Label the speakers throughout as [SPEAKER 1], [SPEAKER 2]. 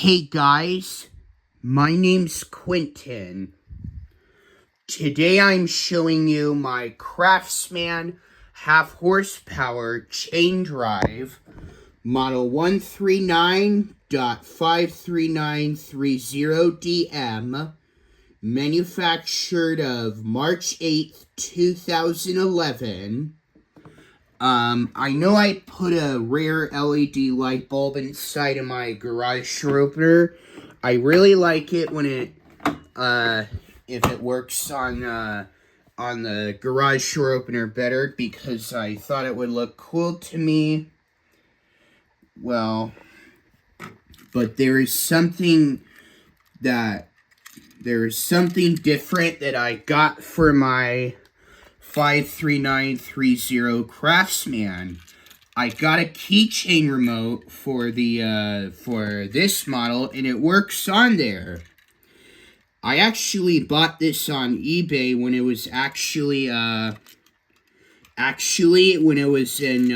[SPEAKER 1] Hey guys, my name's Quentin. Today I'm showing you my Craftsman half horsepower chain drive model 139.53930DM, manufactured of March 8th, 2011. I know I put a rare LED light bulb inside of my garage door opener. I really like it when it, if it works on the garage door opener better, because I thought it would look cool to me. Well, but there is something different that I got for my 53930 Craftsman. I got a keychain remote for this model, and it works on there. I actually bought this on eBay when it was when it was in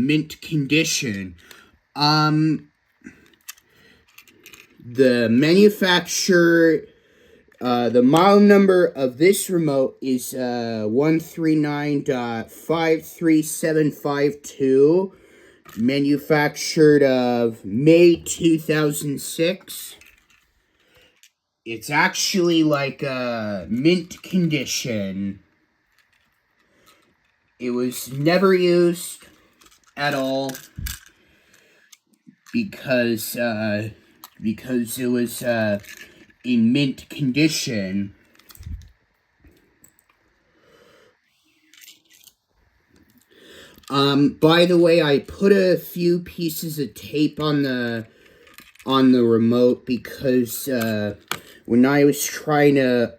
[SPEAKER 1] mint condition. The manufacturer, the model number of this remote is 139.53752, manufactured of May 2006. It's actually like mint condition. It was never used at all because it was in mint condition. By the way, I put a few pieces of tape on the remote because when I was trying to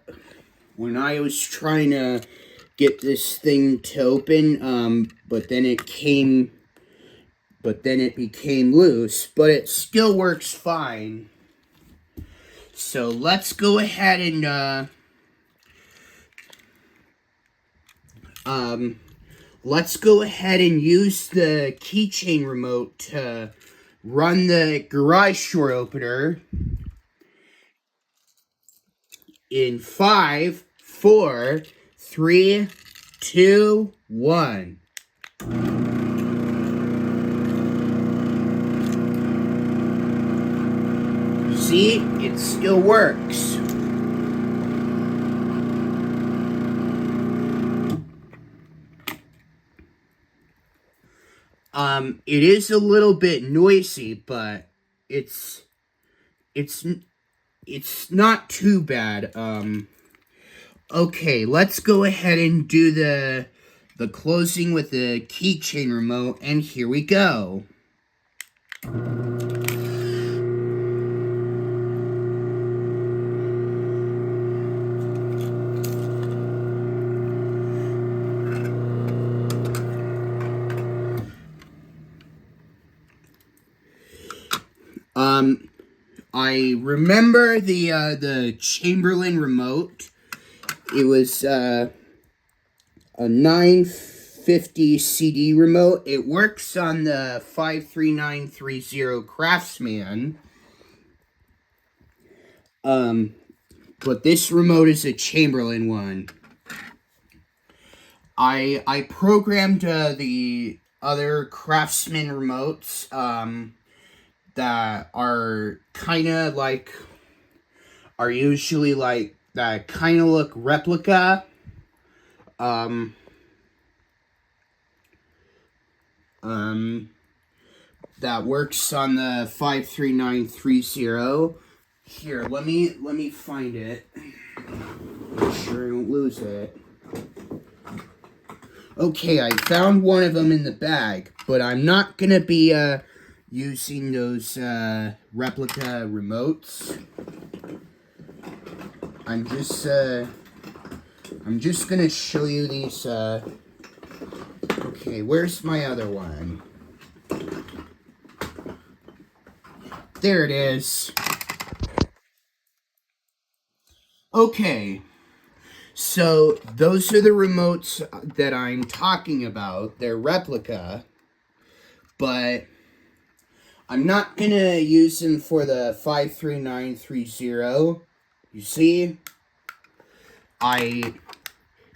[SPEAKER 1] get this thing to open, but then it became loose, but it still works fine. So let's go ahead and use the keychain remote to run the garage door opener in 5, 4, 3, 2, 1. See, it still works. It is a little bit noisy, but it's not too bad. Okay, let's go ahead and do the closing with the keychain remote, and here we go. I remember the Chamberlain remote. It was a 950 CD remote. It works on the 53930 Craftsman. But this remote is a Chamberlain one. I programmed the other Craftsman remotes that are usually like that kind of look replica. That works on the 53930. Here, let me find it. Make sure I don't lose it. Okay, I found one of them in the bag, but I'm not gonna be using those replica remotes. I'm just gonna show you these. Okay, where's my other one? There it is. Okay, so those are the remotes that I'm talking about. They're replica, but I'm not gonna use them for the 53930. You see,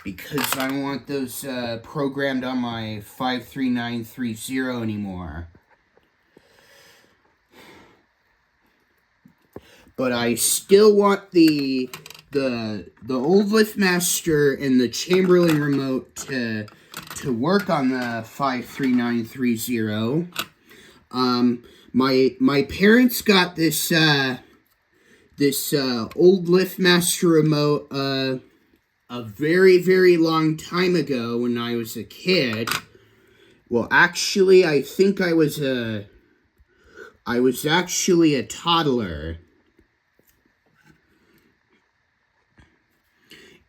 [SPEAKER 1] because I don't want those programmed on my 53930 anymore. But I still want the old LiftMaster and the Chamberlain remote to work on the 53930. My parents got this old LiftMaster remote a very, very long time ago when I was a kid. Well, actually, I think I was actually a toddler.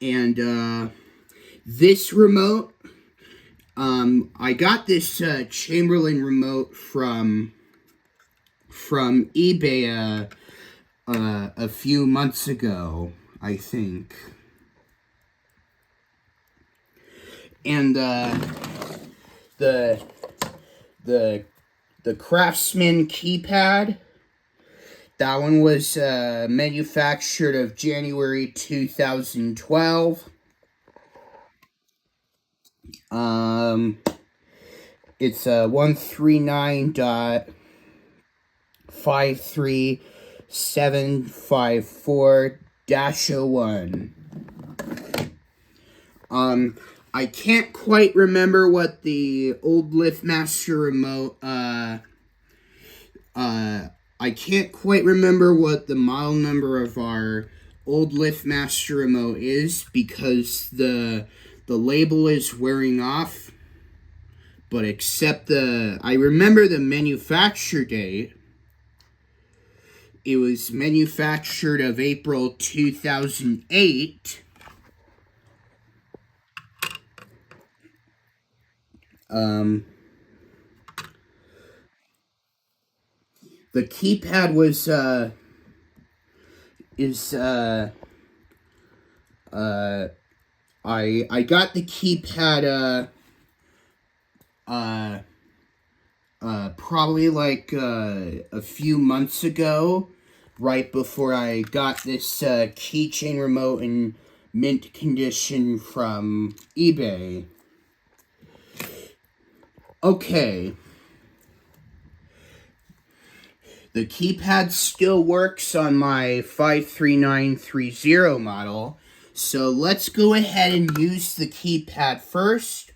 [SPEAKER 1] And this remote, I got this Chamberlain remote from eBay a few months ago, I think. And the Craftsman keypad, that one was manufactured of January 2012. It's a 139.53754-01. I can't quite remember what the old LiftMaster remote, I can't quite remember what the model number of our old LiftMaster remote is because the label is wearing off. But except I remember the manufacture date. It was manufactured of April 2008. The keypad was I got the keypad probably like a few months ago, right before I got this keychain remote in mint condition from eBay. Okay. The keypad still works on my 53930 model, so let's go ahead and use the keypad first,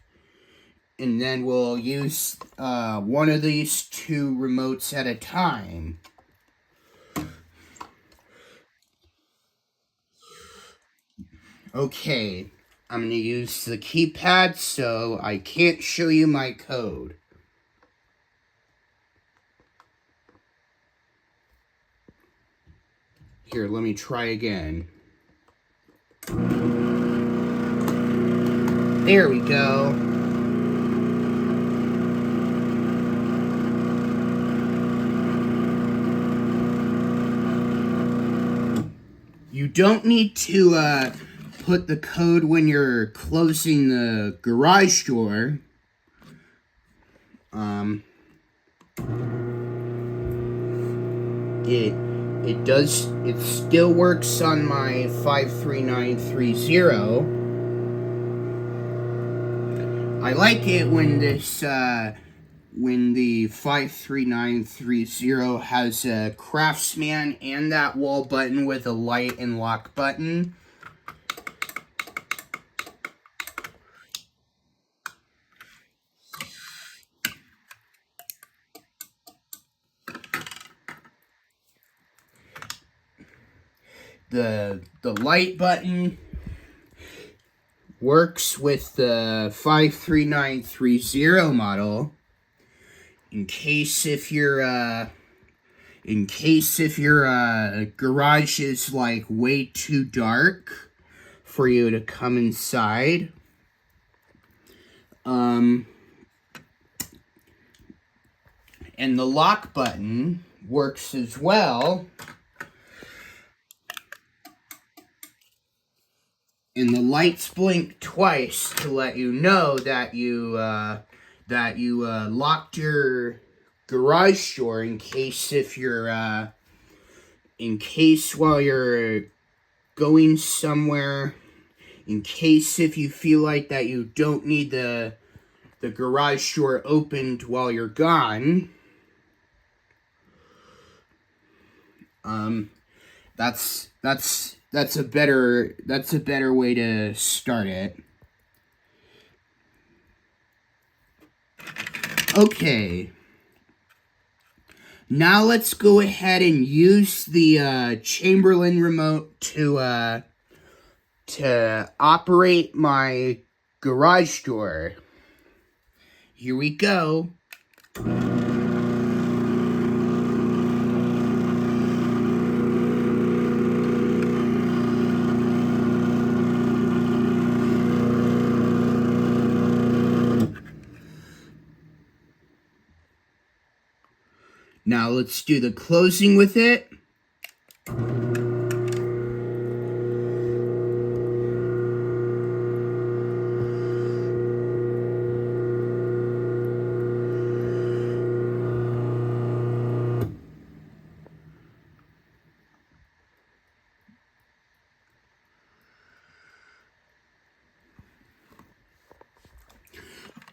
[SPEAKER 1] and then we'll use one of these two remotes at a time. Okay, I'm going to use the keypad, so I can't show you my code. Here, let me try again. There we go. You don't need to put the code when you're closing the garage door. It still works on my 53930. I like it when when the 53930 has a Craftsman and that wall button with a light and lock button. The light button works with the 53930 model in case if your garage is like way too dark for you to come inside. And the lock button works as well. And the lights blink twice to let you know that you locked your garage door in case while you're going somewhere, in case if you feel like that you don't need the garage door opened while you're gone. That's a better way to start it. Okay. Now let's go ahead and use the Chamberlain remote to operate my garage door. Here we go. Now let's do the closing with it.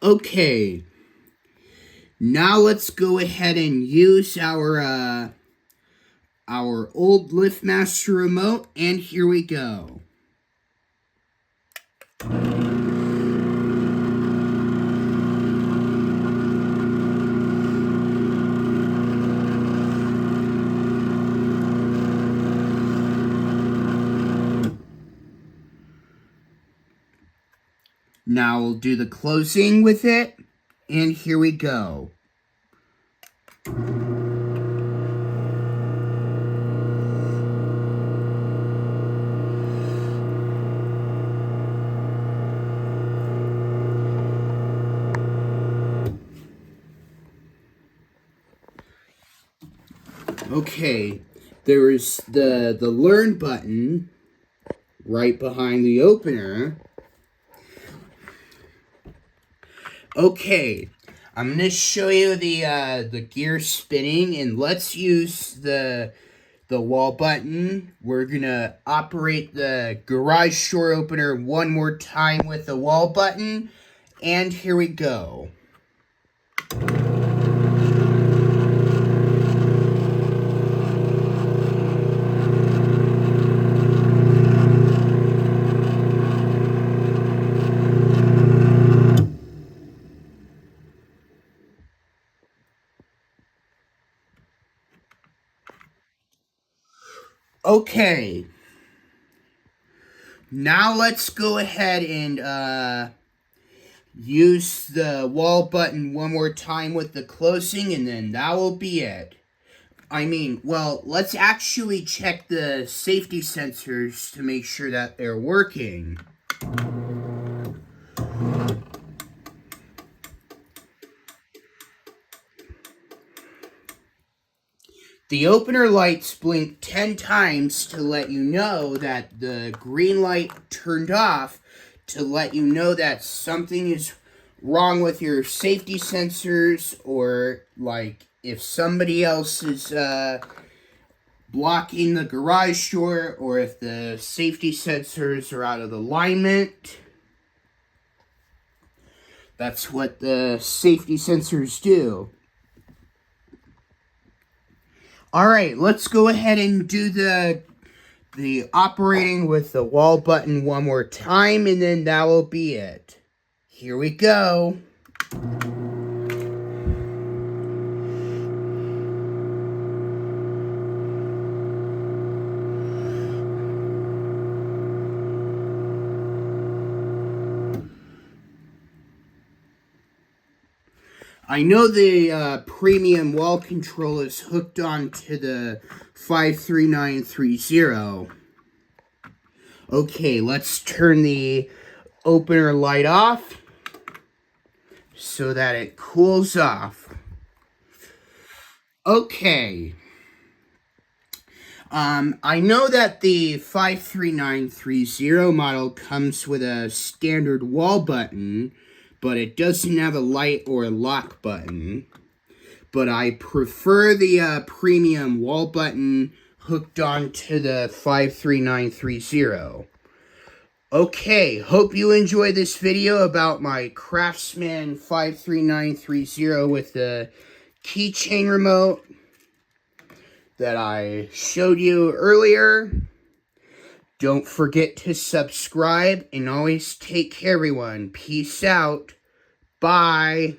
[SPEAKER 1] Okay. Now let's go ahead and use our old LiftMaster remote, and here we go. Now we'll do the closing with it, and here we go. Okay, there is the learn button right behind the opener. Okay, I'm going to show you the gear spinning, and let's use the wall button. We're going to operate the garage door opener one more time with the wall button, and here we go. Okay, now let's go ahead and use the wall button one more time with the closing, and then that will be it. Well, let's actually check the safety sensors to make sure that they're working. The opener lights blink 10 times to let you know that the green light turned off, to let you know that something is wrong with your safety sensors, or like if somebody else is blocking the garage door, or if the safety sensors are out of alignment. That's what the safety sensors do. Alright, let's go ahead and do the operating with the wall button one more time, and then that will be it. Here we go. I know the premium wall control is hooked onto the 53930. Okay, let's turn the opener light off so that it cools off. Okay. I know that the 53930 model comes with a standard wall button, but it doesn't have a light or a lock button. but I prefer the premium wall button hooked onto the 53930. Okay, hope you enjoy this video about my Craftsman 53930 with the keychain remote that I showed you earlier. Don't forget to subscribe and always take care, everyone. Peace out. Bye.